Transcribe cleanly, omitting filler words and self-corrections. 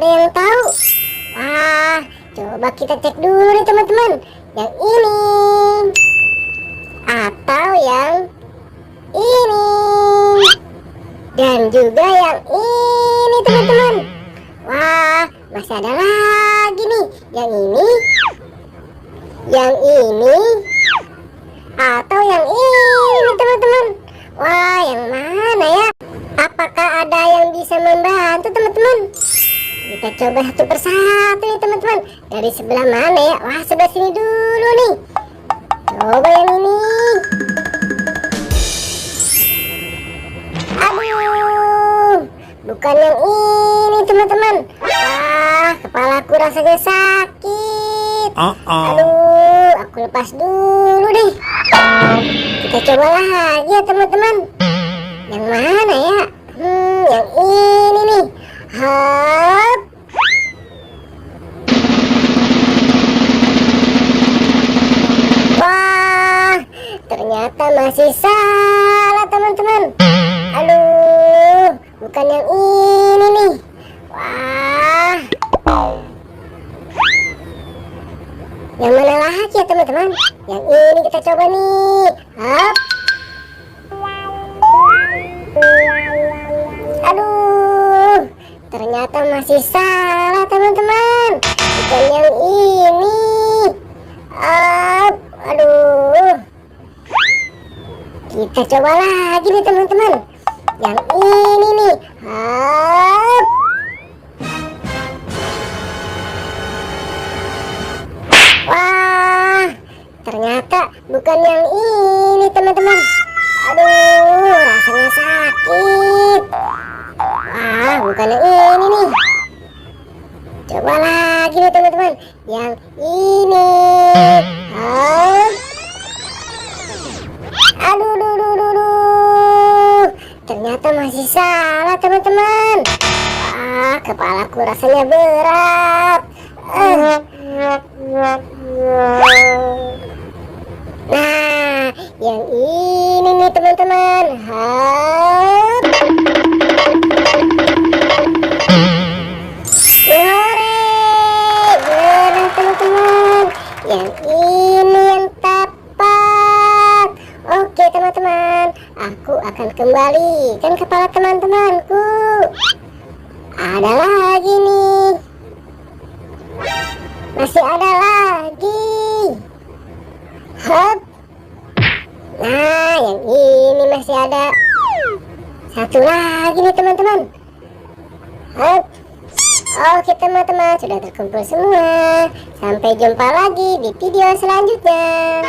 ada yang tahu? Wah, coba kita cek dulu nih teman-teman. Yang ini atau yang ini, dan juga yang ini teman-teman. Wah, masih ada lagi nih. Yang ini, atau yang ini teman-teman. Wah, yang mana ya? Apakah ada yang bisa membantu teman-teman? Kita coba satu persatu nih teman-teman. Dari sebelah mana ya? Wah, sebelah sini dulu nih. Coba yang ini. Aduh, bukan yang ini teman-teman. Wah, kepalaku rasanya sakit. Aduh, aku lepas dulu deh. Kita coba lagi ya teman-teman. Yang mana ya? Yang ini nih. Hap. Wah, ternyata masih salah teman-teman. Aduh, bukan yang ini nih. Wah, yang mana lagi ya teman-teman? Yang ini kita coba nih. Hap. Aduh, ternyata masih salah teman-teman. Bukan yang ini. Aduh, kita coba lagi nih teman-teman. Yang ini nih. Wah, ternyata bukan yang ini teman-teman. Aduh, rasanya sakit. Wah, bukan yang ini nih. Coba lagi nih teman-teman. Yang ini. Aduh. Ternyata masih salah teman-teman. Wah, kepalaku rasanya berat. Nah, yang ini nih teman-teman. Benar teman-teman. Yang ini yang tepat. Oke teman-teman, aku akan kembalikan kepala teman-temanku. Ada lagi nih. Masih ada lagi. Hop. Nah, yang ini masih ada. Satu lagi nih teman-teman. Hop. Oke teman-teman, sudah terkumpul semua. Sampai jumpa lagi di video selanjutnya.